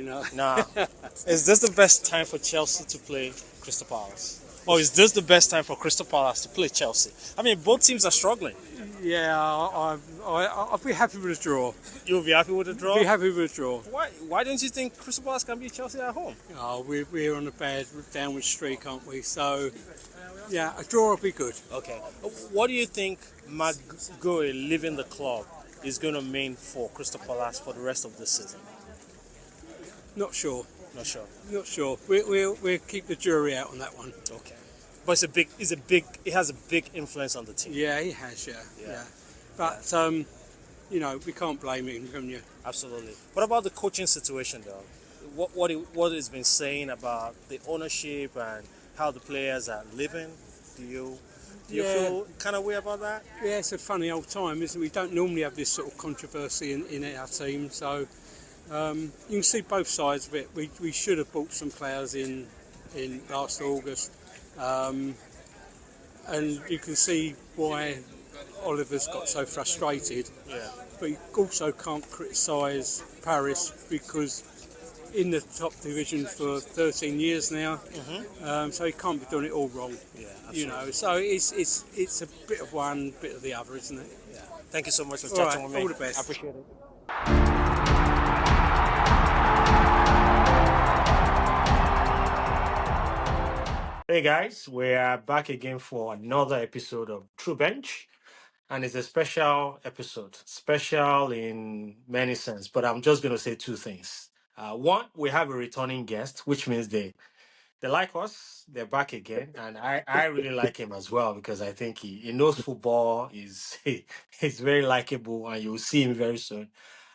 Nah. Is this the best time for Chelsea to play Crystal Palace? Or is this the best time for Crystal Palace to play Chelsea? I mean, both teams are struggling. Yeah, I'll be happy with a draw. You'll be happy with the draw? Be happy with a draw. Why don't you think Crystal Palace can beat Chelsea at home? Oh, we're on a bad downward streak, aren't we? So, yeah, a draw will be good. Okay. What do you think McGoey leaving the club is going to mean for Crystal Palace for the rest of this season? Not sure. Not sure. Not sure. We'll keep the jury out on that one. Okay. But it has a big influence on the team. Yeah, he has, yeah. But, we can't blame him, can you? Absolutely. What about the coaching situation, though? What it's been saying about the ownership and how the players are living? Do you feel kind of weird about that? Yeah, it's a funny old time, isn't it? We don't normally have this sort of controversy in our team, so you can see both sides of it. We should have bought some players in last August, and you can see why Oliver's got so frustrated. Yeah. But you also can't criticise Paris because in the top division for 13 years now, so he can't be doing it all wrong. Yeah, absolutely. So it's a bit of one, bit of the other, isn't it? Yeah. Thank you so much for chatting with me. All the best. I appreciate it. Hey guys, we are back again for another episode of True Bench. And it's a special episode, special in many sense, but I'm just going to say two things. One, we have a returning guest, which means they like us, they're back again, and I really like him as well because I think he knows football, he's very likable, and you'll see him very soon.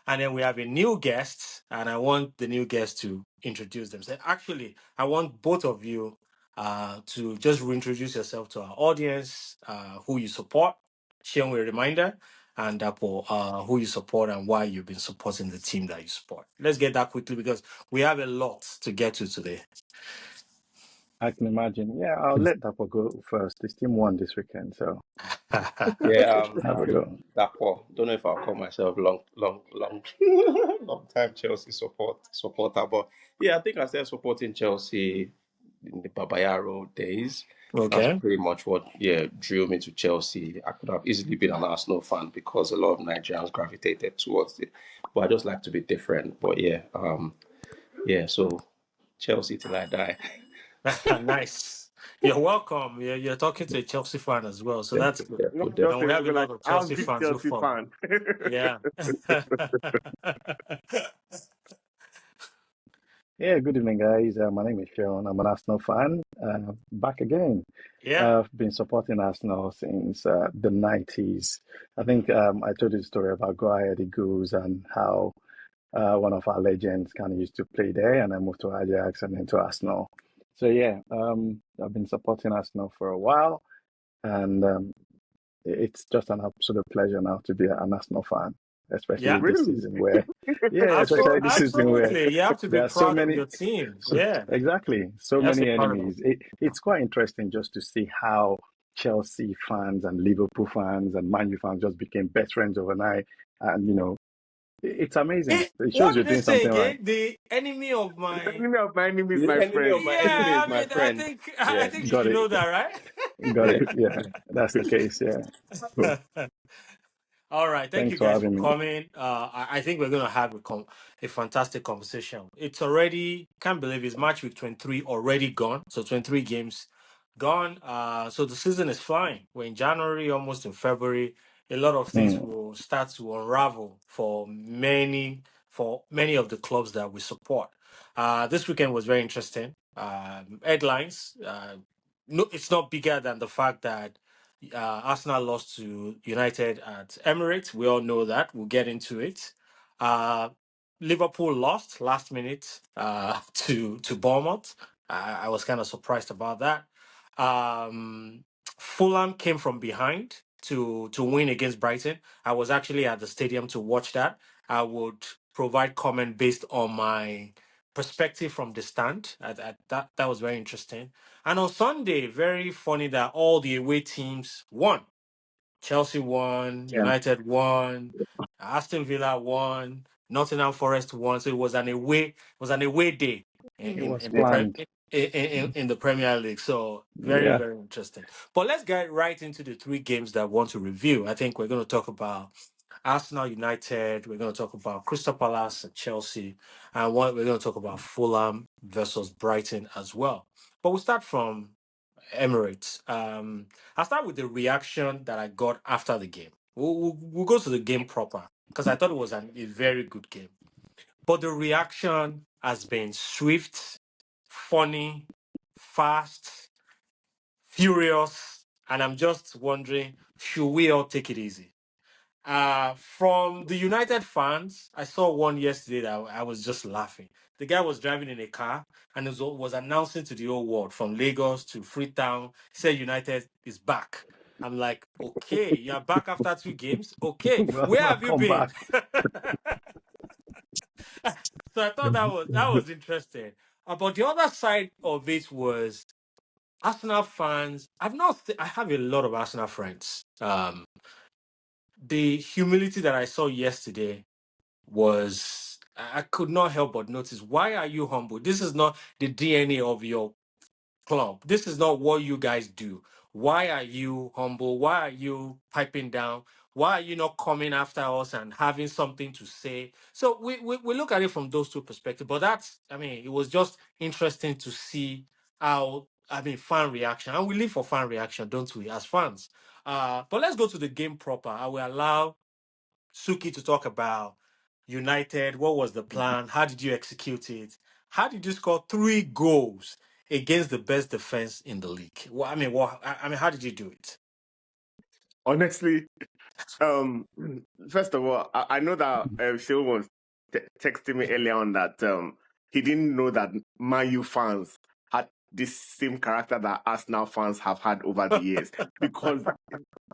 And then we have a new guest, and I want the new guest to introduce themselves. Actually, I want both of you to just reintroduce yourself to our audience, who you support, share with a reminder, and who you support and why you've been supporting the team that you support. Let's get that quickly because we have a lot to get to today. I can imagine. Yeah, I'll let Dapo go first. This team won this weekend, so Yeah, have a go. Dapo. Don't know if I'll call myself long time Chelsea supporter, but yeah, I think I started supporting Chelsea in the Babayaro days. Okay. That's pretty much what drew me to Chelsea. I could have easily been an Arsenal fan because a lot of Nigerians gravitated towards it, but I just like to be different. But so Chelsea till I die. Nice. You're welcome. You're talking to a Chelsea fan as well, so that's good. Definitely. And we have a lot of Chelsea fans Chelsea who fan. Yeah. Yeah, good evening, guys. My name is Sean. I'm an Arsenal fan. Back again. Yeah. I've been supporting Arsenal since the 90s. I think I told you the story about Go Ahead Eagles and how one of our legends kind of used to play there, and I moved to Ajax and then to Arsenal. So yeah, I've been supporting Arsenal for a while, and it's just an absolute pleasure now to be an Arsenal fan, especially Yeah. this Really? season where, especially this season where Absolutely. You have to be there are so proud many. of your team. Yeah. Exactly, so That's many incredible. enemies. It's quite interesting just to see how Chelsea fans and Liverpool fans and Man U fans just became best friends overnight, and it's amazing. It What shows you're did they doing say something again? right. The enemy of my. The enemy of my enemy is The my enemy friend. of my enemy Yeah, is I my mean, friend. I think you Got should it. know that, right? Got it. Yeah, that's the case. Yeah. Cool. All right. Thank you Thanks for guys for having me. coming. I think we're going to have a fantastic conversation. It's already, can't believe it's match week 23 already gone. So 23 games gone. So the season is flying. We're in January, almost in February. A lot of things will start to unravel for many of the clubs that we support. This weekend was very interesting. Headlines. No, it's not bigger than the fact that Arsenal lost to United at Emirates. We all know that. We'll get into it. Liverpool lost last minute to Bournemouth. I was kind of surprised about that. Fulham came from behind to win against Brighton. I was actually at the stadium to watch that. I would provide comment based on my perspective from the stand. That was very interesting. And on Sunday, very funny that all the away teams won. Chelsea won, Yeah. United won, Aston Villa won, Nottingham Forest won, so it was an away day It was in the planned. in the Premier League. So very, Yeah. very interesting. But let's get right into the three games that I want to review. I think we're going to talk about Arsenal United. We're going to talk about Crystal Palace and Chelsea, and we're going to talk about Fulham versus Brighton as well. But we'll start from Emirates. I'll start with the reaction that I got after the game. We'll go to the game proper because I thought it was a very good game. But the reaction has been swift, funny, fast, furious, and I'm just wondering, should we all take it easy? From the United fans, I saw one yesterday that I was just laughing. The guy was driving in a car and was announcing to the whole world from Lagos to Freetown, said United is back. I'm like, okay, you're back after 2 games. Okay, where have you Welcome been? back. So I thought that was interesting. But the other side of it was Arsenal fans. I have a lot of Arsenal friends. The humility that I saw yesterday was I could not help but notice. Why are you humble? This is not the DNA of your club. This is not what you guys do. Why are you humble? Why are you piping down? Why are you not coming after us and having something to say? So we look at it from those two perspectives. But it was just interesting to see how, fan reaction. And we live for fan reaction, don't we, as fans? But let's go to the game proper. I will allow Suki to talk about United. What was the plan? How did you execute it? How did you score 3 goals against the best defense in the league? How did you do it? Honestly, first of all, I know that Phil was texting me earlier on that he didn't know that Man U fans had this same character that Arsenal fans have had over the years. Because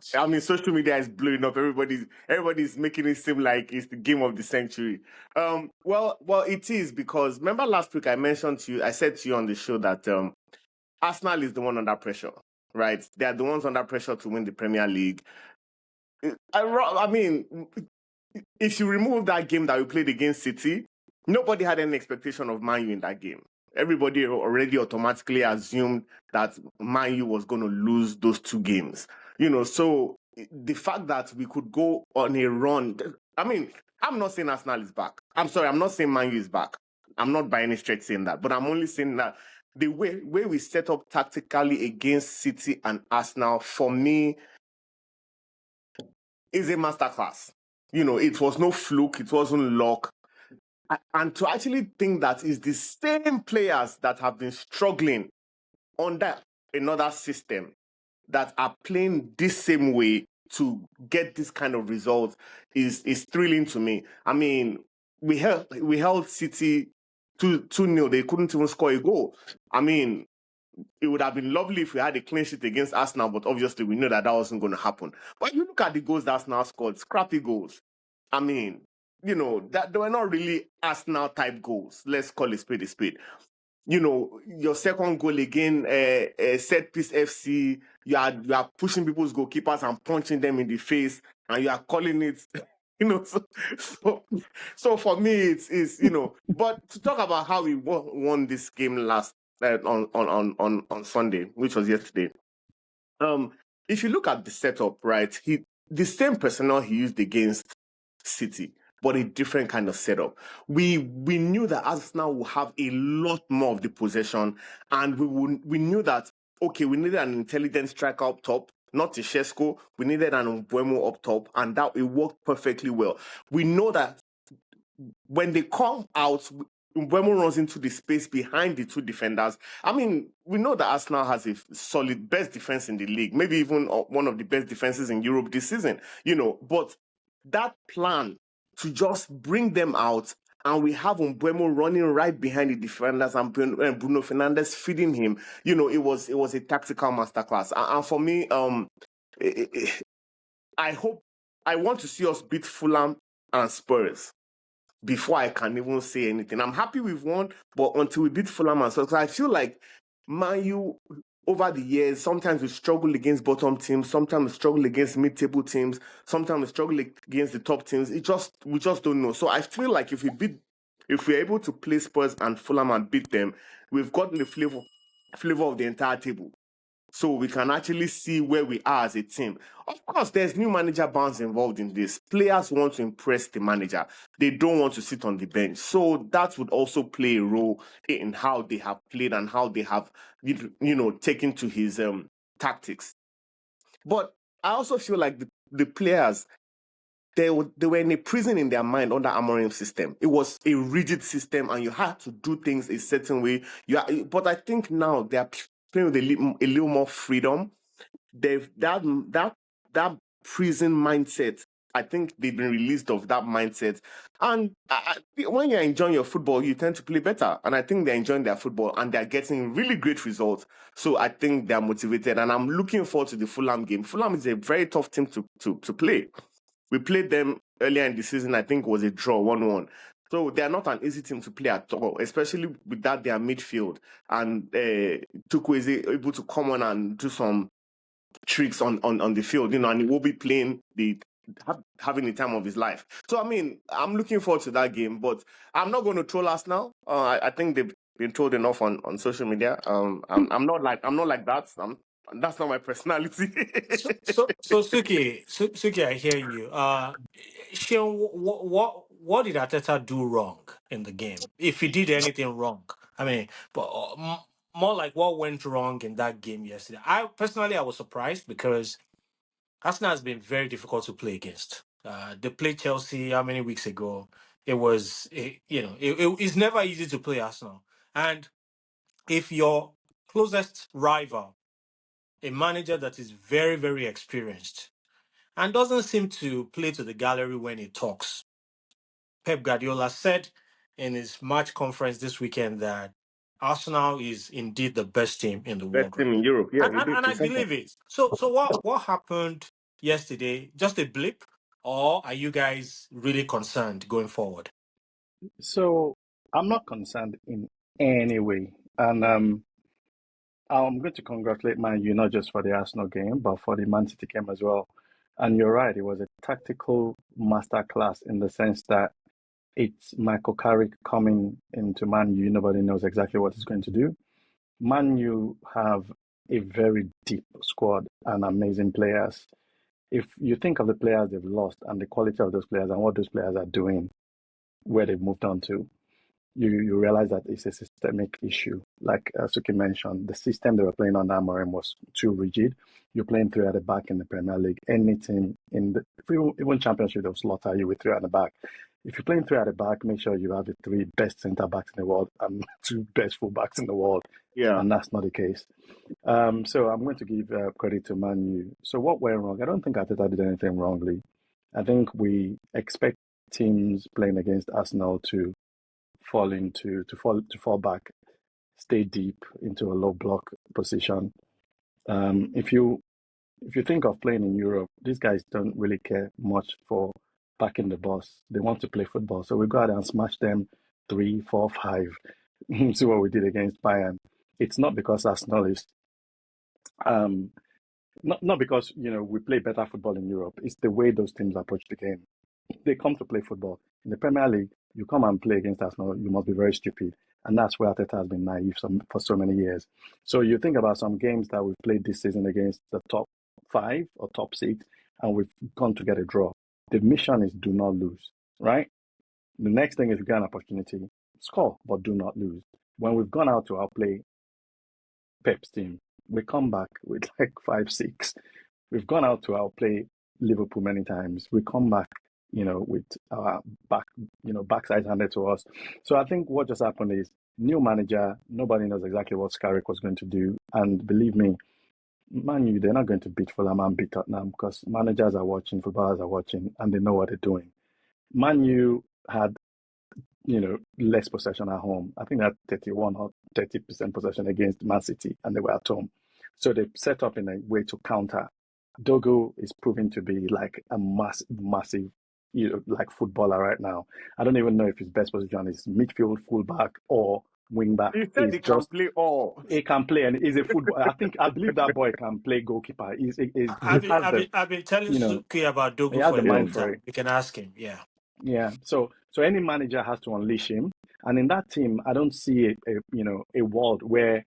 social media is blowing up. Everybody's making it seem like it's the game of the century. Well, it is, because remember last week I said to you on the show that Arsenal is the one under pressure, right? They are the ones under pressure to win the Premier League. If you remove that game that we played against City, nobody had any expectation of Man U in that game. Everybody already automatically assumed that Man U was going to lose those 2 games. So the fact that we could go on a run, I'm not saying Arsenal is back. I'm sorry, I'm not saying Man U is back. I'm not by any stretch saying that, but I'm only saying that the way we set up tactically against City and Arsenal, for me, is a masterclass. It was no fluke. It wasn't luck. And to actually think that it's the same players that have been struggling under another system that are playing this same way to get this kind of result is thrilling to me. We held City 2-0. They couldn't even score a goal. It would have been lovely if we had a clean sheet against Arsenal, but obviously we know that wasn't going to happen. But you look at the goals that Arsenal scored, scrappy goals. That they were not really Arsenal-type goals. Let's call a spade a spade. Your second goal again, set piece FC, you are pushing people's goalkeepers and punching them in the face, and you are calling it, so for me, it's But to talk about how we won this game last on Sunday, which was yesterday. If you look at the setup, right, the same personnel he used against City, but a different kind of setup. We knew that Arsenal would have a lot more of the possession, and we knew that, okay, we needed an intelligent striker up top, not Tchesco. We needed an Mbeumo up top, and that it worked perfectly well. We know that when they come out, Mbeumo runs into the space behind the 2 defenders. We know that Arsenal has a solid best defense in the league, maybe even one of the best defenses in Europe this season, but that plan to just bring them out, and we have Mbeumo running right behind the defenders and Bruno Fernandes feeding him, it was a tactical masterclass. And for me, I want to see us beat Fulham and Spurs before I can even say anything. I'm happy we've won, but until we beat Fulham and Spurs, I feel like Man U, over the years, sometimes we struggle against bottom teams, sometimes we struggle against mid-table teams, sometimes we struggle against the top teams. We just don't know. So I feel like if we're able to play Spurs and Fulham and beat them, we've gotten the flavor of the entire table. So we can actually see where we are as a team. Of course, there's new manager bounce involved in this. Players want to impress the manager. They don't want to sit on the bench. So that would also play a role in how they have played and how they have, taken to his tactics. But I also feel like the players, they were in a prison in their mind under Amorim's system. It was a rigid system, and you had to do things a certain way. But I think now they are playing with a little more freedom. They've that prison mindset. I think they've been released of that mindset. And when you're enjoying your football, you tend to play better. And I think they're enjoying their football and they're getting really great results. So I think they're motivated. And I'm looking forward to the Fulham game. Fulham is a very tough team to play. We played them earlier in the season. I think it was a draw, 1-1. So they are not an easy team to play at all, especially with that their midfield. And Tuku is able to come on and do some tricks on the field, and he will be playing having the time of his life. So I mean, I'm looking forward to that game, but I'm not going to troll us now. I think they've been trolled enough on social media. I'm not like that. That's not my personality. So Suki, I hear you. Sean, what did Arteta do wrong in the game? If he did anything wrong, I mean, but more like what went wrong in that game yesterday. I was surprised because Arsenal has been very difficult to play against. They played Chelsea how many weeks ago? It's never easy to play Arsenal. And if your closest rival, a manager that is very, very experienced and doesn't seem to play to the gallery when he talks, Pep Guardiola said in his match conference this weekend that Arsenal is indeed the best team in the Best world team right in now. Europe. Yeah, he did And to I second. believe it. So what happened yesterday? Just a blip? Or are you guys really concerned going forward? So I'm not concerned in any way. And I'm going to congratulate Man U not just for the Arsenal game, but for the Man City game as well. And you're right, it was a tactical masterclass in the sense that it's Michael Carrick coming into Man U. Nobody knows exactly what he's going to do. Man U have a very deep squad and amazing players. If you think of the players they've lost and the quality of those players and what those players are doing, where they've moved on to, you realize that it's a systemic issue. Like Suki mentioned, the system they were playing on Amorim was too rigid. You're playing three at the back in the Premier League. Any team in the even Championship, they'll slaughter you with three at the back. If you're playing three at the back, make sure you have the three best centre backs in the world and two best full backs in the world. Yeah. And that's not the case. So I'm going to give credit to Man U. So what went wrong? I don't think Arteta did anything wrongly. I think we expect teams playing against Arsenal to fall back, stay deep into a low block position. If you think of playing in Europe, these guys don't really care much for backing the boss. They want to play football, so we go out and smash them 3, 4, 5. See what we did against Bayern. It's not because Arsenal is not because we play better football in Europe. It's the way those teams approach the game. They come to play football. In the Premier League, you come and play against Arsenal, you must be very stupid. And that's where Arteta has been naive for so many years. So you think about some games that we've played this season against the top 5 or top 6, and we've gone to get a draw. The mission is do not lose, right? The next thing is you get an opportunity, score, but do not lose. When we've gone out to outplay Pep's team, we come back with like 5, 6. We've gone out to outplay Liverpool many times. We come back, with our backside handed to us. So I think what just happened is new manager, nobody knows exactly what Carrick was going to do. And believe me, Man U, they're not going to beat Fulham and beat Tottenham because managers are watching, footballers are watching, and they know what they're doing. Man U had, less possession at home. I think they had 31 or 30% possession against Man City, and they were at home. So they set up in a way to counter. Dogo is proving to be like a massive, like footballer right now. I don't even know if his best position is midfield, fullback, or wing back. He said He's he can just play all. he can play and he's a football. I believe that boy can play goalkeeper. He I've been, has I've the been, I've been telling you know Suki about he Dogu has for the a Yeah. long mind for time. it. You can ask him. Yeah. Yeah. So any manager has to unleash him. And in that team, I don't see a world where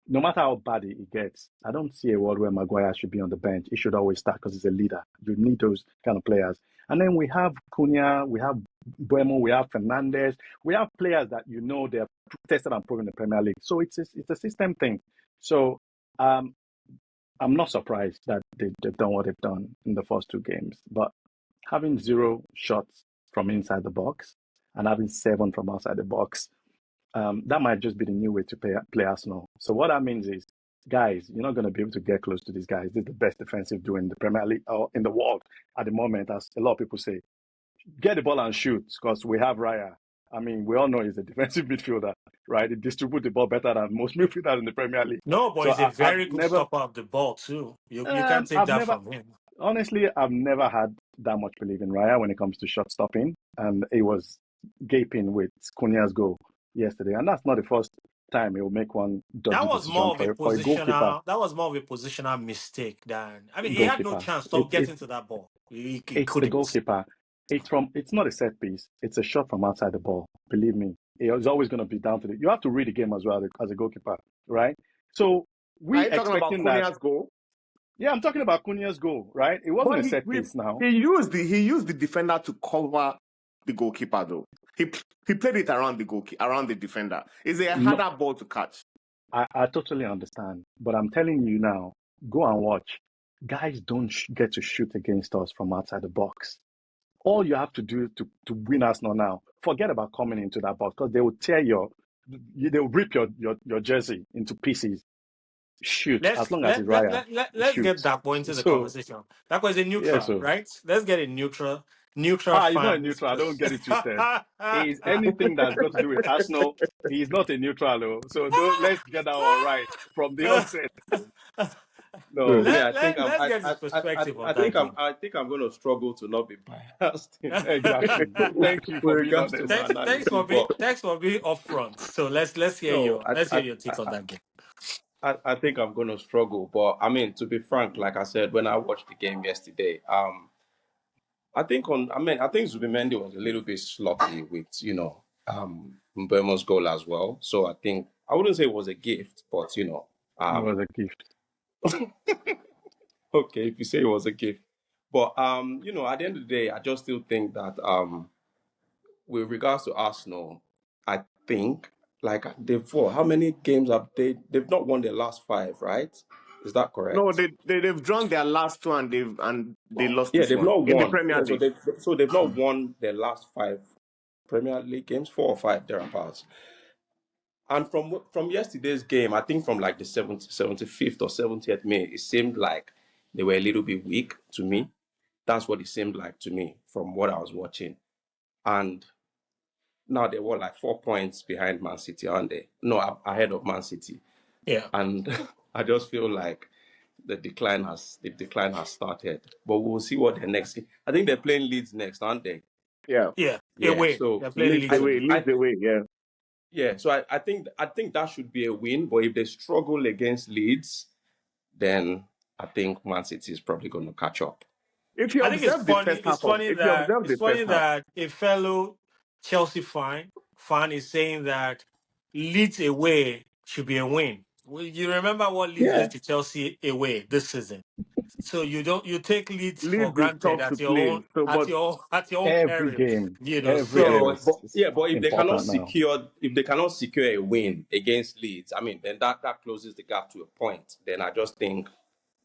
no matter how bad it gets, I don't see a world where Maguire should be on the bench. He should always start because he's a leader. You need those kind of players. And then we have Cunha, we have Buemo, we have Fernandez. We have players that they're tested and proven in the Premier League. So it's a system thing. So um, I'm not surprised that they've done what they've done in the first two games. But having 0 shots from inside the box and having 7 from outside the box, that might just be the new way to play Arsenal. So what that means is, guys, you're not going to be able to get close to these guys. This is the best defensive duo in the Premier League or in the world at the moment, as a lot of people say. Get the ball and shoot, because we have Raya. I mean, we all know he's a defensive midfielder, right? He distributes the ball better than most midfielders in the Premier League. No, but So he's a I've very good never, stopper of the ball too. You can't take I've that never, from him. honestly, I've never had that much belief in Raya when it comes to shot stopping, and it was gaping with Cunha's goal yesterday, and that's not the first time he'll make one That dodgy was decision more of a for a goalkeeper, positional. That was more of a positional mistake than. I mean, he had no goalkeeper. chance of It getting to that ball. He it's the couldn't. goalkeeper. It's not a set piece. It's a shot from outside the ball. Believe me, it's always going to be down to you have to read the game as well as a goalkeeper, right? So Are we you talking about expecting that. Cunha's goal? Yeah, I'm talking about Cunha's goal, right? It wasn't But a set piece now. he used the defender to cover the goalkeeper though. He played it around around the defender. It's a No, harder ball to catch. I totally understand, but I'm telling you now, go and watch. Guys don't get to shoot against us from outside the box. All you have to do to win Arsenal now, forget about coming into that box, because they will they will rip your jersey into pieces. Shoot, as Let's long as let it's let Raya, let, let let's shoot. get that point into the So conversation. That was a yeah, neutral, so right? Let's get a neutral he's not a fan who's neutral. I don't just. get it twisted. He's anything that's got to do with Arsenal. He's not a neutral, though. So let's get that one right from the onset. No, Hmm. me, I think Let's get his perspective on that game. I think I'm going to struggle to not be biased Exactly. Thank you with for being regards to honest. my analysis. But Thanks for being upfront. So no, let's hear your take on that game. I think I'm going to struggle. But I mean, to be frank, like I said, when I watched the game yesterday, I think Zubimendi was a little bit sloppy with, Mbemo's goal as well. So I think, I wouldn't say it was a gift, but, It was um, a gift. okay, if you say it was a gift. But, at the end of the day, I just still think that, with regards to Arsenal, I think, like, how many games have they've not won their last 5, right? Is that No, correct? they've drawn their last two and they lost Yeah, this they've one not in the won. Premier Yeah, League. so they've not won their last 5 Premier League games, 4 or 5 thereabouts. And from yesterday's game, I think from like the 75th or 70th minute, it seemed like they were a little bit weak to me. That's what it seemed like to me from what I was watching. And now they were like 4 points behind Man City, aren't they? No, ahead of Man City. Yeah. And I just feel like the decline has started. But we'll see what the next. I think they're playing Leeds next, aren't they? Yeah, Yeah. Yeah. So They're playing leads Leeds the away. way, leads the way. Yeah. so I think that should be a win. But if they struggle against Leeds, then I think Man City is probably going to catch up. If you I think observe the first half of, if you observe it's the first funny half, that a fellow Chelsea fan is saying that Leeds away should be a win. Well, you remember what Leeds Yeah. did to Chelsea away this season. So you take Leeds for leads is granted tough to play. So, but at your own Every peril. game, every Yeah, So game but is yeah, but important now. if they cannot secure a win against Leeds, I mean, then that closes the gap to a point. Then I just think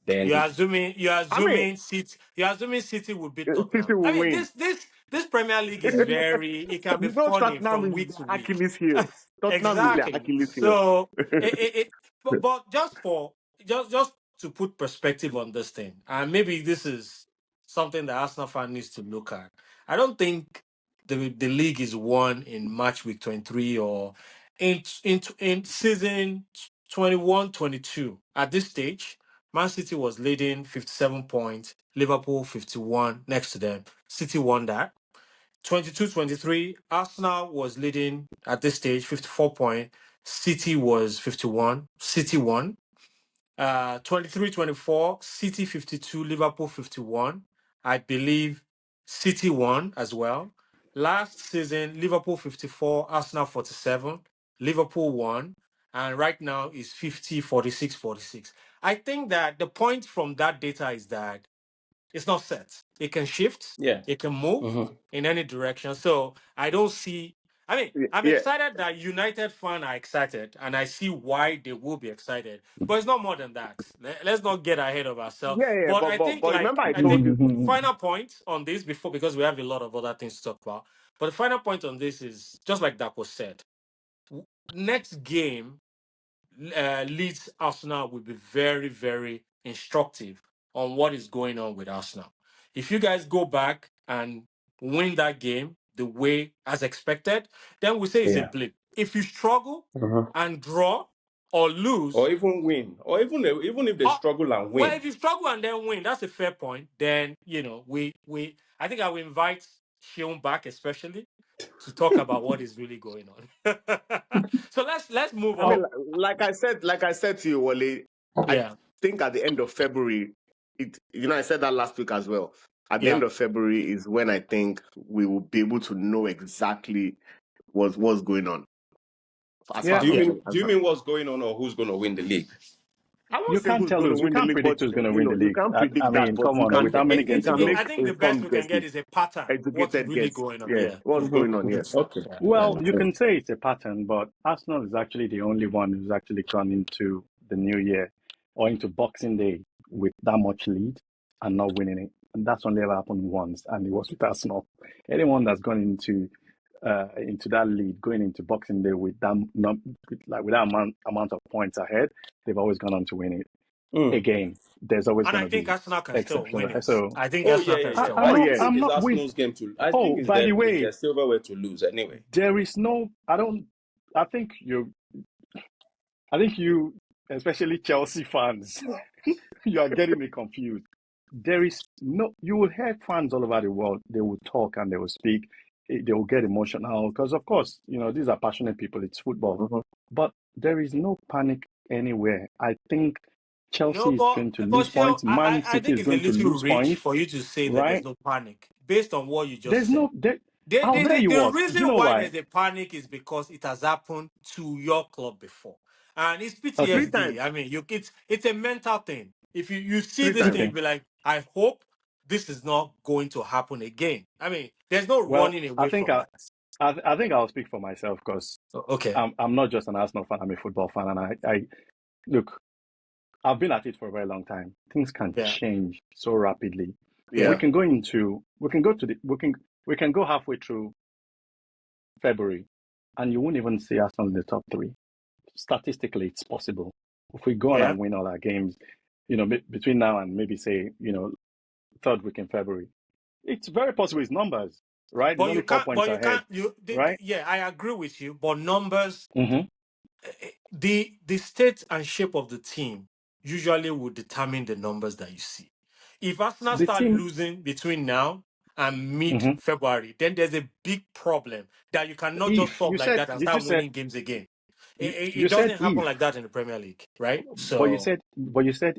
then the I mean, You're assuming City will beat City Tottenham. I will mean, win. this Premier League is it can be You know, funny Tottenham from is week their to week. Achilles heel. Tottenham is their Exactly. Achilles heel. So but just to put perspective on this thing, and maybe this is something that Arsenal fan needs to look at. I don't think the league is won in match week 23 or in season 21-22. At this stage, Man City was leading 57 points, Liverpool 51 next to them. City won that. 22-23, Arsenal was leading at this stage, 54 points. City was 51. City won. 23-24, City 52, Liverpool 51. I believe City won as well. Last season, Liverpool 54, Arsenal 47. Liverpool won. And right now is 50, 46, 46. I think that the point from that data is that it's not set. It can shift. Yeah. It can move Mm-hmm. in any direction. So I don't see. I mean, I'm Yeah, excited that United fans are excited, and I see why they will be excited. But it's not more than that. Let's not get ahead of ourselves. yeah. But But remember, I I told think you. final point on this before, because we have a lot of other things to talk about. But the final point on this is just like Dapo said. Next game, Leeds Arsenal will be very, very instructive on what is going on with Arsenal. If you guys go back and win that game the way as expected, then we say it's a Yeah. blip. If you struggle Uh-huh. and draw or lose, Or even win, or even if they or, struggle and well, win. if you struggle and then win, that's a fair point. Then we I think I will invite Shion back, especially to talk about what is really going on. So let's move I mean, on. like I said to you, Wale, I Yeah, think at the end of February, I said that last week as well. At the yeah. end of February is when I think we will be able to know exactly what's going on as far Yeah, as Do you I'm Yeah. mean concerned. do you mean what's going on or who's going to win the league? I won't you say can't who's tell going to us. You win the can't league, but predict who's going to win the you league. can't I predict that, mean, but come on, with how many games you can again? make I think the best we informed can get guesses, is a pattern. What's educated really guess. going on? Yeah, Yeah. what's going on? Yeah. Okay. Yeah. Well, you can say it's a pattern, but Arsenal is actually the only one who's actually gone into the new year or into Boxing Day with that much lead and not winning it. And that's only ever happened once, and it was with Arsenal. Anyone that's gone into that lead, going into Boxing Day with with that amount of points ahead, they've always gone on to win it. Mm. Again, there's always And going I to think be Arsenal can still exceptions. win it. So I think Oh yeah, Arsenal yeah, can yeah. still But Oh win I it. don't yes, think I'm it's not we. Arsenal's game to. I think Oh, it's by the it's way, their silverware to lose anyway. there is no. I don't. I think you, especially Chelsea fans, you are getting me confused. There is no. You will hear fans all over the world. They will talk and they will speak. They will get emotional because, of course, these are passionate people. It's football, Mhm. but there is no panic anywhere. I think No, Chelsea is but going to but lose still, points. Man I City think is it's a going to little lose rich points, for you to say that there's right? no panic based on what you just There's said. no. There, The, I'll the, tell the, you the what. Do you reason know why why? there's a panic is because it has happened to your club before. And it's Okay, PTSD. I mean, it's a mental thing. If you see Three this times. thing, okay. you'll be like, I hope this is not going to happen again. I mean, there's no Well, running I away think from I, that. I think I'll speak for myself because Okay. I'm not just an Arsenal fan. I'm a football fan, and I look. I've been at it for a very long time. Things can Yeah. change so rapidly. Yeah. Yeah. We can go halfway through February, and you won't even see Arsenal in the top three. Statistically, it's possible. If we go on Yeah. and win all our games, between now and maybe say, third week in February, it's very possible. It's numbers, right? It's only 4 points But you ahead, can't, right? yeah, I agree with you. But numbers, Mm-hmm. the state and shape of the team usually will determine the numbers that you see. If Arsenal The start team. losing between now and Mm-hmm. mid-February, then there's a big problem that you cannot just If solve you like said that and you start just said winning games again. It you said doesn't happen if, like that in the Premier League, right? but you So said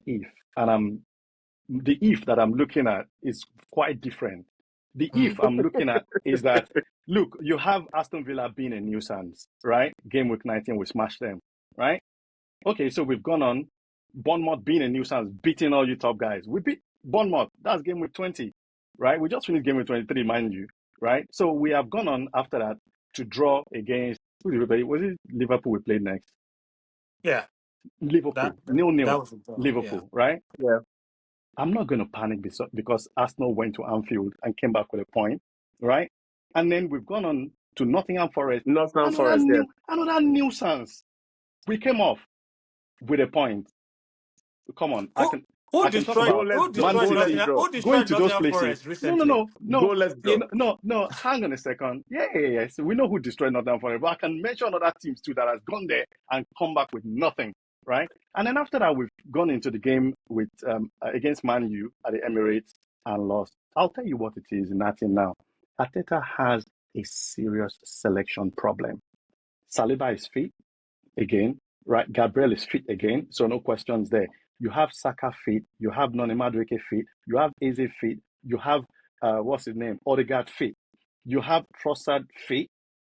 if, and the if that I'm looking at is quite different. The mm, if I'm looking at is that look, you have Aston Villa being a nuisance, right? Game week 19, we smashed them, right? Okay, so we've gone on. Bournemouth being a nuisance, beating all you top guys. We beat Bournemouth. That's game week 20, right? We just finished game week 23, mind you, right? So we have gone on after that to draw against who did we play? Was it Liverpool we played next? yeah, that Liverpool, that 0-0, was the problem. Yeah. Liverpool, right? Yeah. I'm not going to panic because Arsenal went to Anfield and came back with a point, right? And then we've gone on to Nottingham Forest, Nottingham Forest. Yeah. another nuisance. We came off with a point. Come on, Who who I can talk about Man City Draw. Who going destroyed to those Nottingham places. Forest No, recently? Goalless draw. no. Hang on a second. Yeah. So we know who destroyed Nottingham Forest, but I can mention other teams too that has gone there and come back with nothing, right? And then after that, we've gone into the game with against Man U at the Emirates and lost. I'll tell you what it is in that team now. Arteta has a serious selection problem. Saliba is fit again, right? Gabriel is fit again, so no questions there. You have Saka fit, you have Noni Madueke fit, you have Eze fit, you have what's his name, Odegaard fit, you have Trossard fit,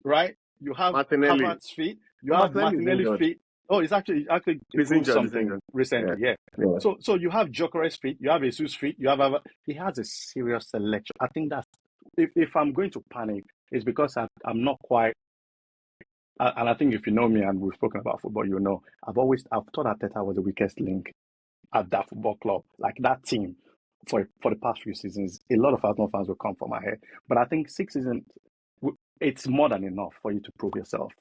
right? You have Martinelli. Havertz fit, you Oh, have Martinelli is Martinelli injured. fit. Oh, he's actually He's proved injured. He's something injured. Yeah. recently, yeah. Yeah. So you have Gyökeres fit, you have Jesus fit, you have he has a serious selection. I think that's if I'm going to panic, it's because I'm not quite. And I think if you know me and we've spoken about football, you know I've thought Arteta was the weakest link at that football club, like that team for the past few seasons. A lot of Arsenal fans will come for my head, but I think 6 seasons, it's more than enough for you to prove yourself.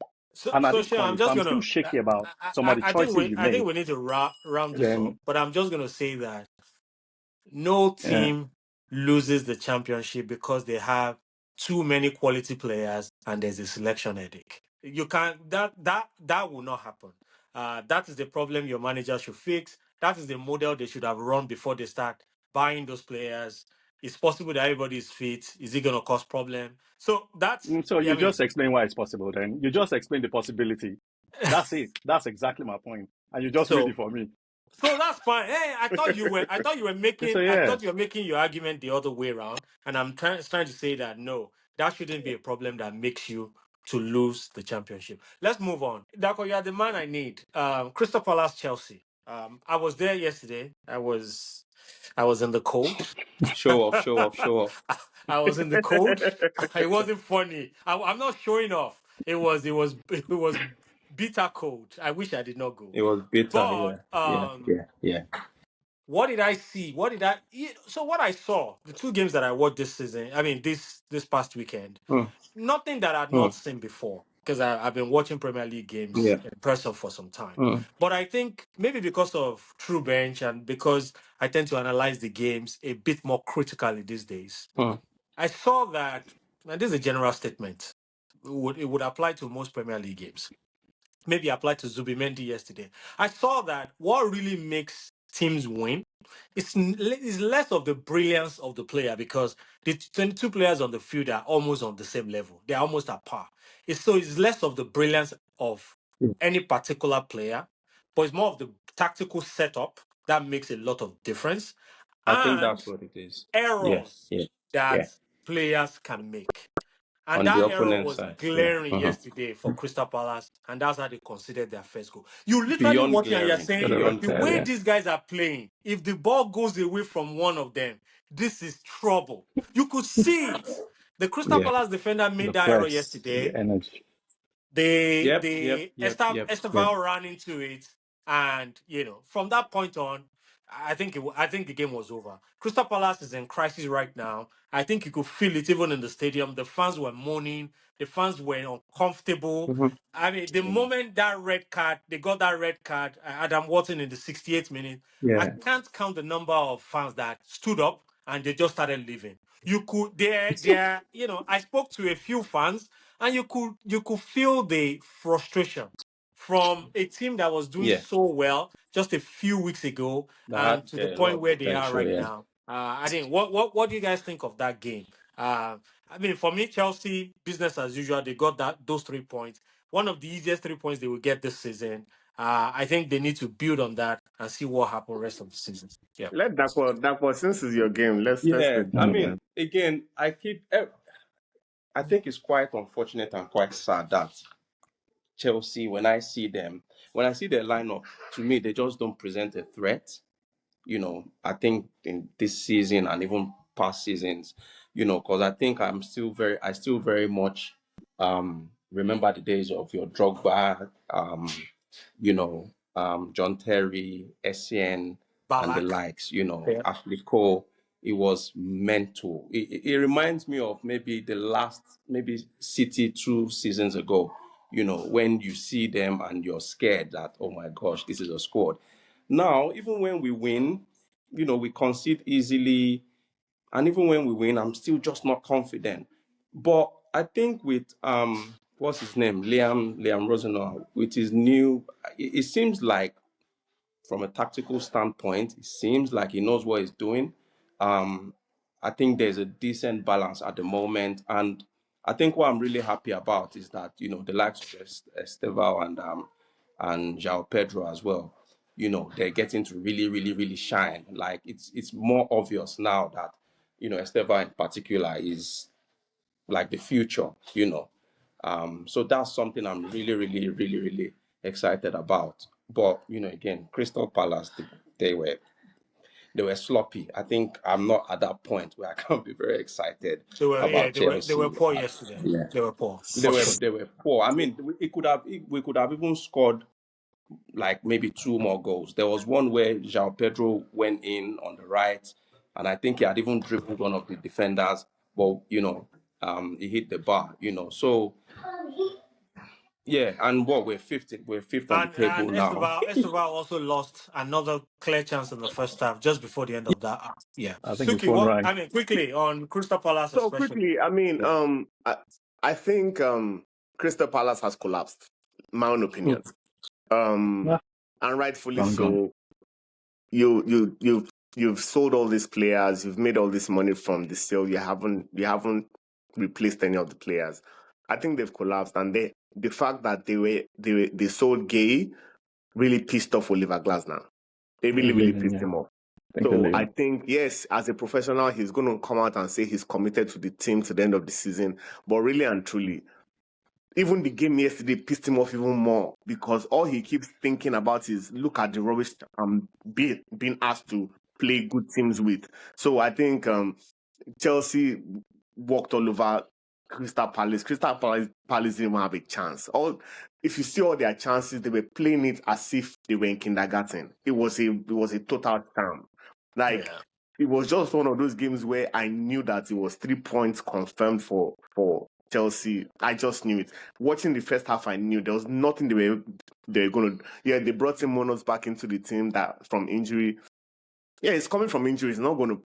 And at So this sure, point, I'm if just I'm gonna. still shaky about some of the choices you I made, think we need to round this up. then But I'm just gonna say that no yeah. team loses the championship because they have too many quality players and there's a selection headache. You can't that will not happen. That is the problem your manager should fix. That is the model they should have run before they start buying those players. It's possible that everybody is fit. Is it going to cause problem? So that's So I you mean. just explain why it's possible. Then you just explain the possibility. That's it. That's exactly my point, and you just made it So for me. So that's fine. Hey, So yeah. you were making your argument the other way around, and I'm trying to say that no, that shouldn't be a problem that makes you to lose the championship. Let's move on. Dako, you are the man I need. Crystal Palace, Chelsea. I was there yesterday. I was in the cold. Show off, show off, show off. I was in the cold. It wasn't funny. I'm not showing off. It was bitter cold. I wish I did not go. It was bitter, But yeah, yeah, yeah, yeah. what did I see? So what I saw, the two games that I watched this season, I mean this past weekend, Hmm, nothing that I'd hmm, not seen before because I've been watching Premier League games yeah. in person for some time. Hmm, But I think maybe because of True Bench and because I tend to analyze the games a bit more critically these days, hmm, I saw that, and this is a general statement, it would apply to most Premier League games. Maybe applied to Zubimendi yesterday. I saw that what really makes teams win is less of the brilliance of the player because the 22 players on the field are almost on the same level. They're almost at par. It's less of the brilliance of hmm. any particular player, but it's more of the tactical setup that makes a lot of difference I think and that's what it is. Yeah, errors yeah, that yeah. players can make. And On the that error opponent was side, yeah. glaring Mhm. yesterday for Crystal Palace, and that's how they considered their first goal. You literally Beyond watching and you're glaring, saying beyond the way glaring. these guys are playing, if the ball goes away from one of them, this is trouble. You could see it. The Crystal Yeah. Palace defender made The that error press, the yesterday. energy. Yep, yep, yep, yep, yep. Esteval ran into it, and from that point on, I think the game was over. Crystal Palace is in crisis right now. I think you could feel it even in the stadium. The fans were moaning. The fans were uncomfortable. Mhm. I mean, the moment they got that red card, Adam Watson in the 68th minute, I Yeah. can't count the number of fans that stood up and they just started leaving. I spoke to a few fans and you could feel the frustration from a team that was doing Yeah. so well just a few weeks ago That and had to the a lot point of where they are potential, right yeah. now. I think what do you guys think of that game? I mean, for me, Chelsea, business as usual. They got those 3 points. One of the easiest 3 points they will get this season. I think they need to build on that and see what happens rest of the season. Yeah. Let that since it's your game, let's Yeah. take I that. Mm. mean, again, I think it's quite unfortunate and quite sad that Chelsea, when I see their lineup, to me, they just don't present a threat. I think in this season and even past seasons, because I still very much remember the days of your Drogba, John Terry, Essien, and the Balak. likes, Yeah. Ashley Cole. It was mental. It reminds me of maybe the last, maybe City 2 seasons ago, when you see them and you're scared that, oh my gosh, this is a squad. Now, even when we win, we concede easily. And even when we win, I'm still just not confident. But I think with what's his name? Liam Rosenau, with his new it seems like from a tactical standpoint, it seems like he knows what he's doing. Um I think there's a decent balance at the moment, and I think what I'm really happy about is that the likes of Estevao and João Pedro as well. They're getting to really, really, really shine. Like it's more obvious now that Estevao in particular is like the future. So that's something I'm really, really, really, really excited about. But again, Crystal Palace, they were sloppy. I think I'm not at that point where I can be very excited about They were Chelsea. poor yesterday. Yeah, They were poor they for were sure. they were poor. I mean, we could have even scored like maybe two more goals. There was one where João Pedro went in on the right, and I think he had even dribbled one of the defenders, but he hit the bar. So yeah, and what we're fifth on the And table now. Esteval also lost another clear chance in the first half just before the end of that half. Yeah. I think his Suki, phone what rang. I mean quickly on Crystal Palace So especially. quickly, I mean, Yeah. I think Crystal Palace has collapsed. My own Hmm. opinion. Yeah, And rightfully gone, gone. so. You've sold all these players. You've made all this money from the sale. You haven't replaced any of the players. I think they've collapsed, and the fact that they sold Gay really pissed off Oliver Glasner. They really He's really leaving, pissed yeah. him off. I think he's So I leaving. think, yes, as a professional, he's going to come out and say he's committed to the team to the end of the season. But really and truly, even the game yesterday pissed him off even more because all he keeps thinking about is look at the rubbish I'm being asked to play good teams with. So I think Chelsea walked all over Crystal Palace. Palace didn't even have a chance. If you see all their chances, they were playing it as if they were in kindergarten. It was a total scam. Like Yeah. it was just one of those games where I knew that it was 3 points confirmed for Chelsea. I just knew it. Watching the first half, I knew there was nothing they were going to. Yeah, they brought in Monos back into the team that from injury. Yeah, it's coming from injury. It's not going to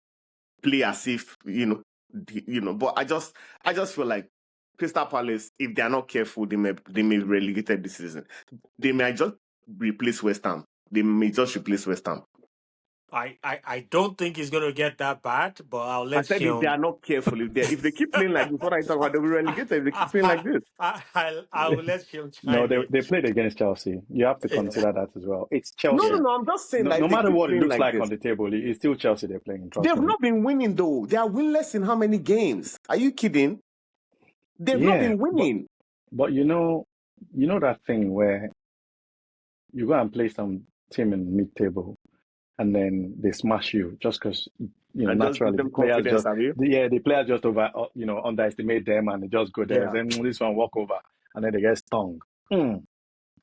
play as if But I just feel like Crystal Palace, if they are not careful, they may be relegated this season. They may just replace West Ham. They may just replace West Ham. I don't think it's gonna get that bad, but I'll I let said if they Sean. are not careful, if they keep playing like this, what are you talking about? They'll be relegated if they keep playing like this. I will let Sean No, chime in. they played against Chelsea. You have to Yeah. consider that as well. It's No, Chelsea. Yeah. I'm just saying No, that no if they matter keep what it playing looks like like this, on the table, it's still Chelsea they're playing. Trust they've me. not been winning though. They are winless in how many games? Are you kidding? They've not Yeah, been winning. but you know that thing where you go and play some team in mid-table and then they smash you just because And just give naturally them confidence, have you? the players just underestimate them and they just go there Yeah. and then this one walk over and then they get stung. Right?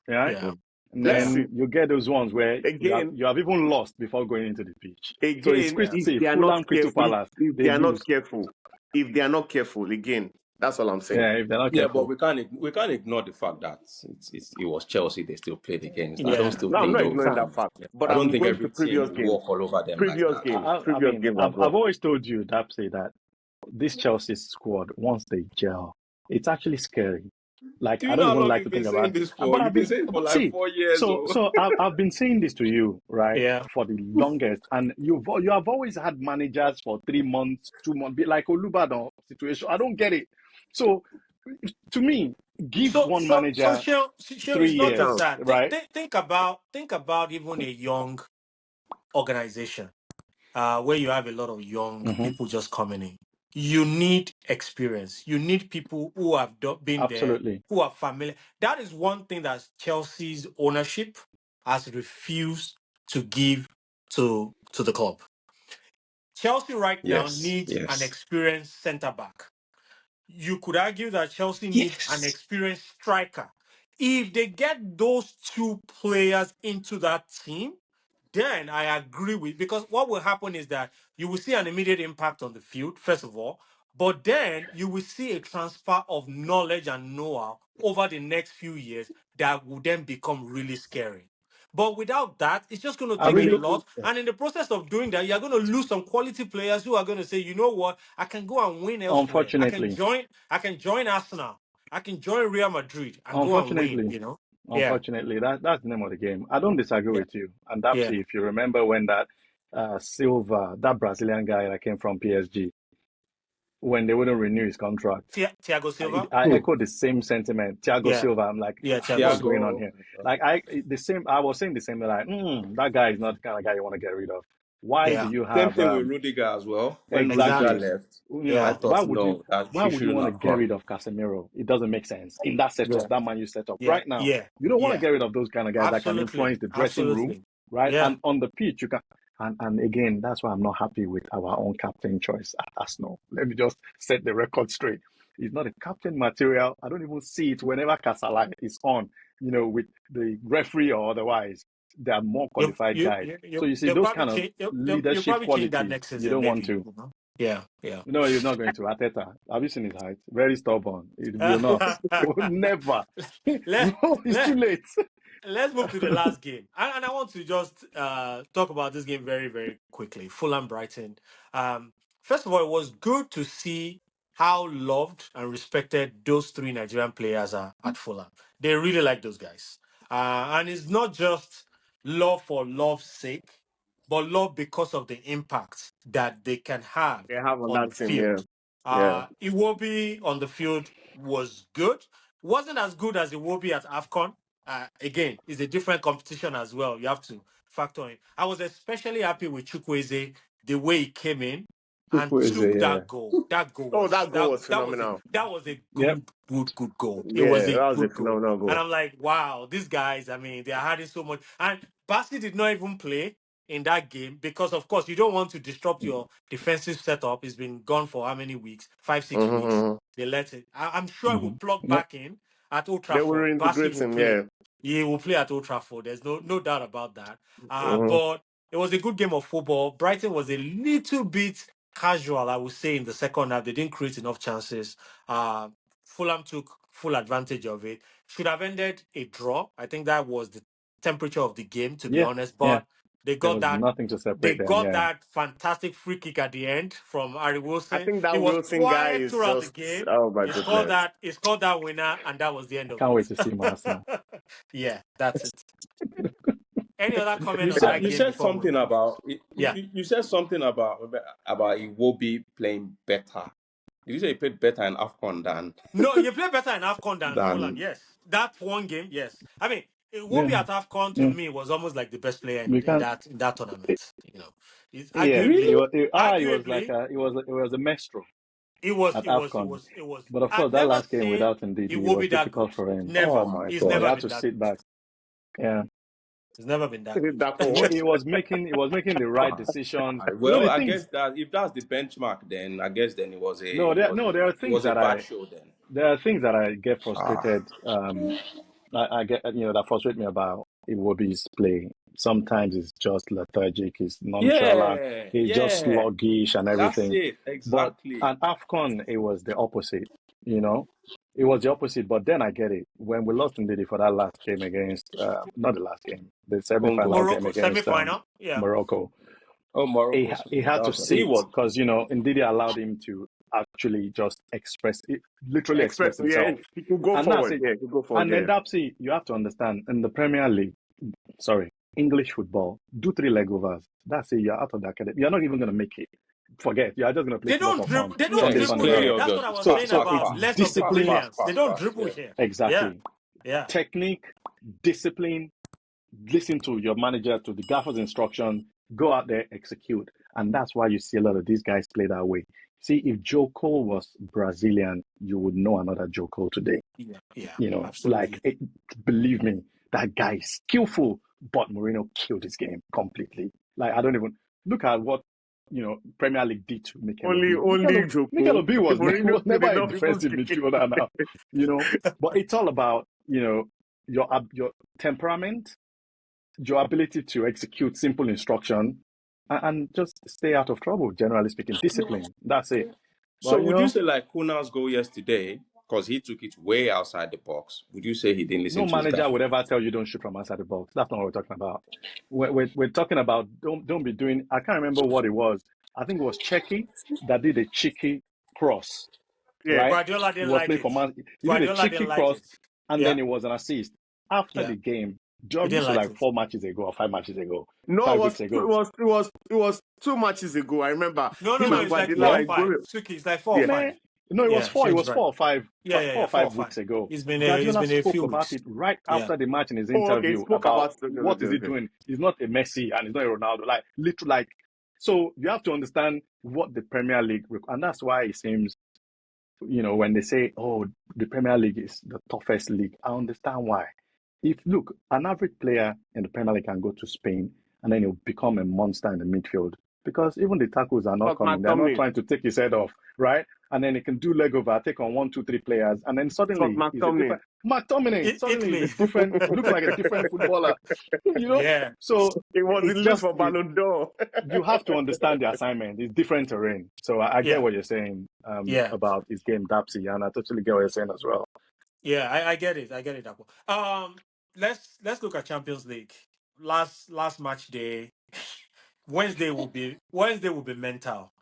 Yeah. And Let's Yeah. see. then you get those ones where Again, you have even lost before going into the pitch. So it's again, Yeah. if see they are not Fulham, Crystal careful, Palace, if they they are not lose. careful, if they are not careful, again, that's all I'm saying. Yeah, if they're not Yeah, but careful. we can't ignore the fact that it was Chelsea they still played against. I don't Yeah. still No, I'm think not You though. ignoring can't. that fact, Yeah. but I don't I'm think going every to team previous will games, walk all over them like previous that. games, I previous mean, games as I've well. always told you, Dapsy, that this Chelsea squad, once they gel, it's actually scary. Like Do I you know don't how even long like to you've been think saying about, this for? but You've been saying it for but like see, 4 years, oh. so I've been saying this to you, right, Yeah. for the longest, and you have always had managers for 3 months, 2 months, like Olubadan situation. I don't get it. So to me, give one So manager Sean, three it's not Slow just years, down. that. right? Think about even a young organization where you have a lot of young Hmm. people just coming in. You need experience. You need people who have been there, Absolutely. who are familiar. That is one thing that Chelsea's ownership has refused to give to the club. Chelsea right now Yes, needs an yes, experienced centre back. You could argue that Chelsea needs an yes. experienced striker. If they get those two players into that team, then I agree with, because what will happen is that you will see an immediate impact on the field, first of all, but then you will see a transfer of knowledge and know-how over the next few years that will then become really scary. But without that, it's just going to I take a really, lot. yeah. And in the process of doing that, you're going to lose some quality players who are going to say, you know what, I can go and win elsewhere. Unfortunately, I can join Arsenal. I can join Real Madrid and go and win, unfortunately, you know? Yeah. unfortunately, that's the name of the game. I don't disagree Yeah. with you. And Yeah. Dapsy, if you remember when that Silva, that Brazilian guy that came from PSG, when they wouldn't renew his contract. Thiago Silva. I echo the same sentiment. Thiago Yeah, Silva, I'm like, yeah, Thiago what's Silva. going on here? Like I was saying the same, like, that guy is not the kind of guy you want to get rid of. Why do Yeah, you Same have thing with Rudiger as well. When Rudiger exactly, exactly. left, I Yeah, thought no, that why she would you shouldn't want to have get gone. rid of Casemiro? It doesn't make sense in that yeah, setup, that Man U setup. yeah, Right now, yeah, you don't want to yeah. get rid of those kind of guys that can Absolutely, influence the dressing room, absolutely. right? Yeah. And on the pitch, you can. And again, that's why I'm not happy with our own captain choice at Arsenal. Let me just set the record straight. He's not a captain material. I don't even see it whenever Casala is on, with the referee or otherwise. They are more You qualified you guys. you So you you see you'll those probably kind of change. You'll leadership probably change that qualities next you season, don't want maybe. to. Yeah, yeah. No, he's not going to. Arteta, have you seen his height? Very stubborn. It will not. It will never. let No, it's too let late. let's move to the last game, and I want to just talk about this game very very quickly. Fulham Brighton. First of all, it was good to see how loved and respected those three Nigerian players are at Fulham. They really like those guys, and it's not just love for love's sake, but love because of the impact that they can have They have on on the that team, yeah. field. Yeah. Iwobi on the field was good. Wasn't as good as Iwobi at AFCON. Again, it's a different competition as well. You have to factor in. I was especially happy with Chukwueze, the way he came in and took Yeah. that goal. That goal Oh, was that goal was phenomenal. that was a Yep. good goal. It was Yeah, a that was a good goal. phenomenal And goal. I'm like, wow, these guys, I mean, they are hiding so much. And Basi did not even play in that game because, of course, you don't want to disrupt your defensive setup. It's been gone for how many weeks? 5, 6 weeks. Mm-hmm. They let it. I'm sure it will plug Yep. back in at Old They will Trafford. Basi reintegrate will him, play. yeah. He will play at Old Trafford. There's no doubt about that. Mm-hmm. But it was a good game of football. Brighton was a little bit casual, I would say, in the second half. They didn't create enough chances. Uh, Fulham took full advantage of it. Should have ended a draw. I think that was the temperature of the game, to be Yeah. honest. Yeah. But they There got was that. nothing to They separate them. got Yeah. that fantastic free kick at the end from Harry I Wilson. think He that was Wilson guy quiet is throughout the just, game. oh my He scored goodness. that. He scored that winner, and that was the end I of can't wait it. to see him Arsenal. Yeah, that's it. Any other comment You on said that you game said before we something move? about Yeah. you said something about Iwobi playing better. Did you say he played better in AFCON No, you play better in AFCON than Fulham, than yes. That one game, yes. I mean, Iwobi Yeah. at AFCON to Yeah. me was almost like the best player You in can't. that tournament. You know, it's Yeah. really? It was like arguably, it was a maestro it was at it was it AFCON. was it was. But of I've course, that never last game seen without Ndidi, it was Iwobi that difficult good. for him. Oh Never. my He's He god. never had been to that sit good. back. Yeah. He's never been that good. That for what? He was making the right decisions. Well, The I things. guess that if that's the benchmark, then I guess then There are it things was a that bad show then. I get Ah, frustrated. I get that frustrate me about Iwobi's play. Sometimes it's just lethargic, it's nonchalant, yeah, it's just yeah. sluggish and That's everything. it But exactly. at AFCON, it was the opposite. You know, it was the opposite. But then I get it. When we lost Ndidi for that last game against, not the last game, the Congo. semi-final game Morocco against semi-final. Yeah. Morocco, Oh, Morocco. he Yeah, had that to was he sit was. because Ndidi allowed him to actually just literally Express, express yeah, himself. he could go And that's forward. it. Yeah, he could go forward, And then yeah. Dapsy, you have to understand, in the Premier League, English football, do 3 leg overs. That's it. You're out of the academy. You're not even going to make it. Forget. You're just going to play They football don't for fun. dribble. They don't Yeah, Sunday, just dribble Sunday, play here. gone. your That's what just I was So, saying pass, so pass, it's about pass, less of the pass, discipline. pass, brilliance. They pass, don't pass. dribble Yeah. here. Yeah. Exactly. Yeah. Technique, discipline, listen to your manager, to the gaffer's instruction, go out there, execute. And that's why you see a lot of these guys play that way. See, if Joe Cole was Brazilian, you would know another Joe Cole today. Yeah. Yeah. Like, Absolutely. believe me, that guy is skillful, but Mourinho killed his game completely. Like, I don't even look at what Premier League did to Mikel Only Obi. only Mikel Joko. Obi was, Mourinho was could never a enough people defensive kick it. midfielder now, But it's all about your temperament, your ability to execute simple instruction, and just stay out of trouble. Generally speaking, discipline. That's it. So But would you say like Kunal's goal yesterday, because he took it way outside the box? Would you say he didn't listen no to his manager gaffer? would ever tell you don't shoot from outside the box. That's not what we're talking about. We're talking about don't be doing. I can't remember what it was. I think it was Checky that did a cheeky cross, Yeah. right? Guardiola He didn't was like playing it. for Man. He did a Guardiola didn't cheeky like cross, it. and Yeah. then it was an assist. After Yeah. the game, You This didn't was like like it. 4 matches ago or 5 matches ago, No, 5 weeks ago. it was 2 matches ago. I remember No, him no, and it's like Guardiola four or were Yeah, five. going. Suki, it's like four or Yeah. five. man. No, it was Yeah, four. It Shane's was right. four or five, Yeah, four or four or five five. weeks ago. It's been Guardiola a spoke few about weeks. it right Yeah, after the match in his Oh, okay. He interview spoke about about it. Okay, what okay, is he okay. doing. He's not a Messi and he's not a Ronaldo. Like literally, like so you have to understand what the Premier League and that's why it seems when they say, oh, the Premier League is the toughest league, I understand why. If look, an average player in the Premier League can go to Spain and then he'll become a monster in the midfield because even the tackles are not Fuck coming. They're not McTominay. trying to take his head off, right? And then he can do leg over, take on 1, 2, 3 players, and then Fuck suddenly he's a McTominay. different. McTominay suddenly is a Italy. different. Looks like a different footballer, Yeah, So It was it's in list just for Ballon d'Or. you have to understand the assignment. It's different terrain. So I get yeah, what you're saying yeah, about his game, Dapsy, and I totally get what you're saying as well. yeah. I get it. I get it, Apple. Let's look at Champions League. Last match day. Wednesday will be mental.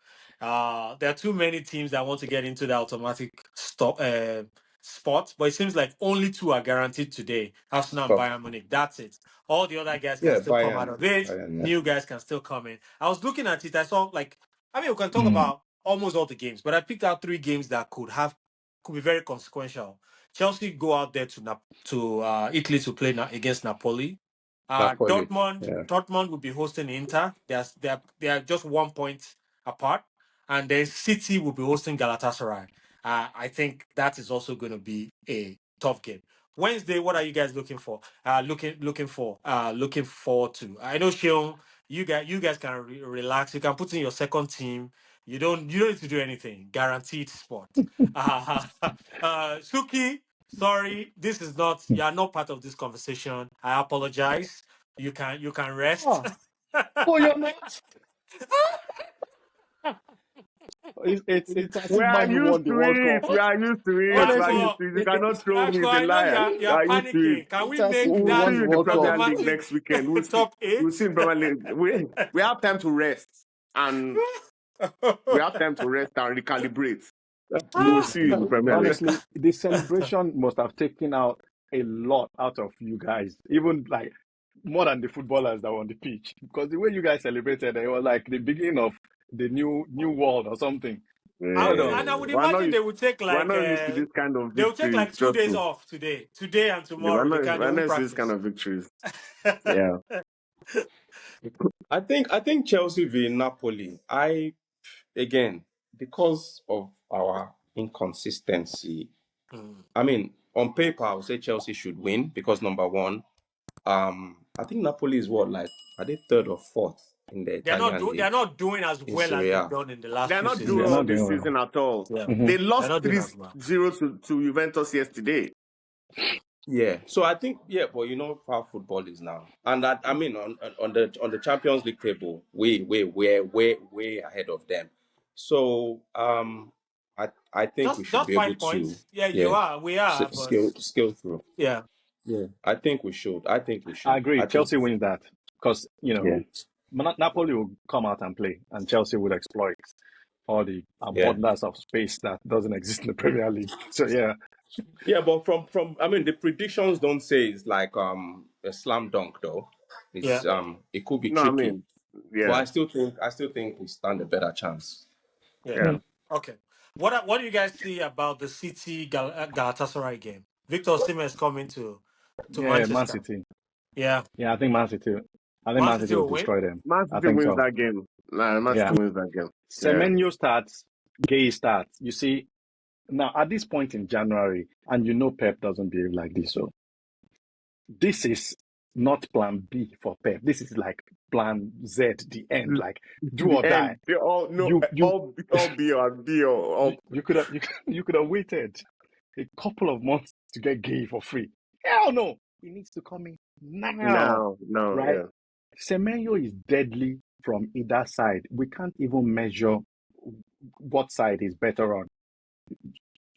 There are too many teams that want to get into the automatic spot, but it seems like only two are guaranteed today: Arsenal and Stop. Bayern Munich. That's it. All the other guys can Yeah, still come out Bayern. of it. Bayern, yeah. New guys can still come in. I was looking at it. I saw we can talk Mm. about almost all the games, but I picked out three games that could be very consequential. Chelsea go out there to Italy to play against Napoli. Napoli. Dortmund Yeah. Dortmund will be hosting Inter. They are just 1 point apart, and then City will be hosting Galatasaray. I think that is also going to be a tough game. Wednesday, what are you guys looking for? Looking forward to. I know Sean, you guys can relax. You can put in your second team. You don't need to do anything. Guaranteed spot. Suki, sorry, this is not. You are not part of this conversation. I apologize. You can rest. Oh, oh, you're not. It's as We if are Man U won used the to World it. Cup. We are used to it. We are Honestly, used Rashford, to it. You cannot throw me. He's a I know liar. you We are are used to it. panicking. Can it's we as if make we We'll see won that the you in the World Cup. Premier League automatic next weekend. top We'll eight? see in Premier League. We have time to rest and we have time to rest and recalibrate. We'll Look, see you in the Premier League. honestly, the celebration must have taken out a lot out of you guys, even like more than the footballers that were on the pitch. Because the way you guys celebrated, it was like the beginning of the new world or something. Well and done. I would We're not imagine used. We're not used to this kind of they will take victories. like two Trust days me. off today and Yeah, we're tomorrow. not. They We're not won't used to this kind practice. of victories. Yeah. I think Chelsea v Napoli. Again, because of our inconsistency. Mm. I mean, on paper, I would say Chelsea should win because number one, I think Napoli is what, like, are they third or fourth in the Italian They're league not doing as in well as Serie they've A? done in the last They're few not doing They're seasons. well not this doing well. season at all. Yeah, They they're lost not doing three as well. zero to Juventus yesterday. Yeah, so I think but you know how football is now, and that I mean on the Champions League table, we're way ahead of them. So I think we should Just be able 5 points. to Yeah, you yeah are. We are, but scale through. yeah, Yeah, I think we should. I think we I should. agree. I think Chelsea wins that because yeah, Napoli will come out and play, and Chelsea would exploit all the yeah, abundance of space that doesn't exist in the Premier League. So yeah, yeah. But from I mean the predictions don't say it's like a slam dunk though. yeah, It's it could be No, I tricky, mean, but yeah, I still think we stand a better chance. yeah. yeah. Okay. What do you guys see about the City Galatasaray game? Victor Osimhen is coming to yeah, Man Manchester. City. Yeah, Yeah, I think Man City. I think Man Man City City will will win. destroy them. Man I City think wins so. that game. Nah, Man Yeah, City wins that game. Yeah. Semenyo starts, Gay starts. You see, now at this point in January, and Pep doesn't behave like this. So this is not plan B for Pep. This is like plan Z, the end, like do The or die. end. They all no You you all be or be or you could have you could have waited a couple of months to get Gay for free. Hell no, he needs to come in now, no, right? yeah. Semenyo is deadly from either side. We can't even measure what side he's better on.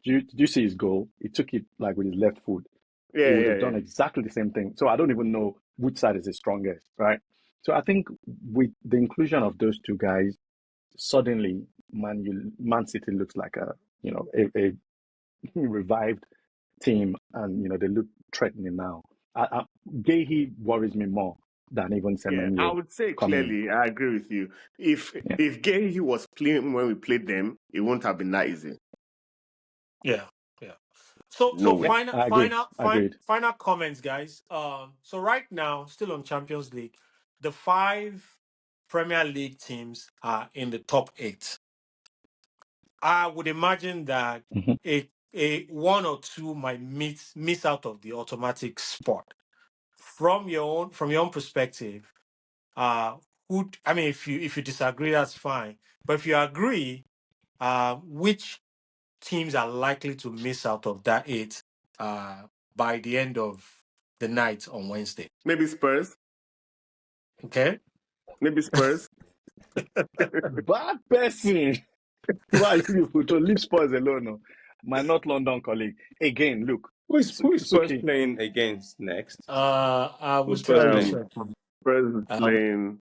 Did you see his goal? He took it like with his left foot. He Yeah, would yeah, have yeah. done exactly the same thing. So I don't even know which side is the strongest, right? So I think with the inclusion of those two guys, suddenly Man City looks like a revived team, and they look threatening now. Gahey worries me more than even Yeah, I Semenyo would say coming in. clearly, I agree with you. If Gay was playing when we played them, it wouldn't have been that easy. Yeah, yeah. So No way. I agree. Agreed. final comments, guys. So right now, still on Champions League, the 5 Premier League teams are in the top 8. I would imagine that Mhm. a one or two might miss out of the automatic spot. From your own perspective, if you disagree, that's fine. But if you agree, which teams are likely to miss out of that 8 by the end of the night on Wednesday? Maybe Spurs. Okay. Maybe Spurs. Bad person. Why you to leave Spurs alone? No? My North London colleague. Again, look. Who is Spurs Suki, playing against next? I will Who's Spurs tell you playing? something. Spurs is playing.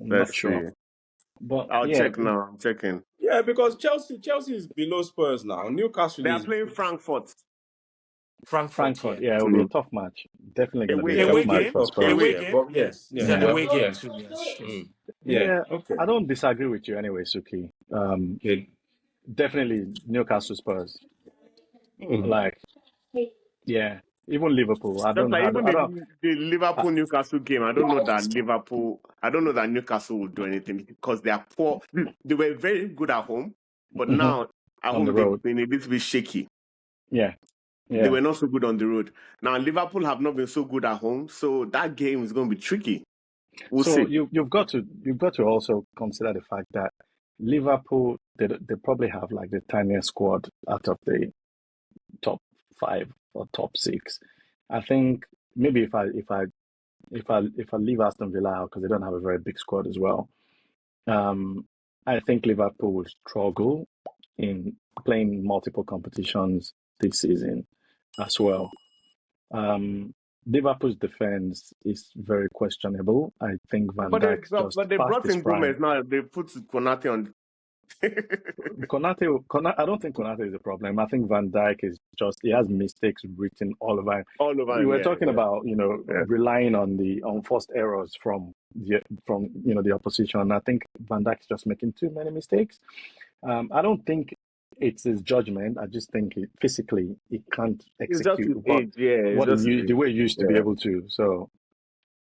I'm Let's not see. sure. But I'll yeah, check now. I'm checking. Yeah, because Chelsea is below Spurs now. Newcastle They are is playing Frankfurt. Frankfurt, Frankfurt, yeah. yeah, it will be a tough match. Definitely going to be a tough Away match game, for Spurs. away yeah, game, but yes. It's an Yeah. away game too, yes. Yeah, okay. I don't disagree with you anyway, Suki. Definitely Newcastle Spurs. Like, yeah, even Liverpool. I Just don't. like I even don't. the Liverpool Newcastle game, I don't know that Newcastle will do anything because they are poor. They were very good at home, but now at On the home they've road. been a little bit shaky. Yeah. They were not so good on the road. Now Liverpool have not been so good at home, so that game is going to be tricky. We'll So see. you've got to also consider the fact that Liverpool they probably have like the tiniest squad out of the top 5 or top 6. I think maybe if I leave Aston Villa out because they don't have a very big squad as well, I think Liverpool will struggle in playing multiple competitions this season as well. Liverpool's defense is very questionable. I think Van Dijk's just But they past brought his in prime. Gomez now. They put Konate on. Konate, I don't think Konate is a problem. I think Van Dijk is he has mistakes written all over him. All over We him, were yeah, talking yeah. about, relying on the unforced errors from the opposition. I think Van Dijk's just making too many mistakes. I don't think it's his judgment. I just think physically he can't It's just his execute age, yeah. the way he used to be able to. So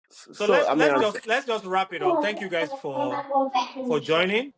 So I mean, let's just wrap it up. Thank you guys for joining.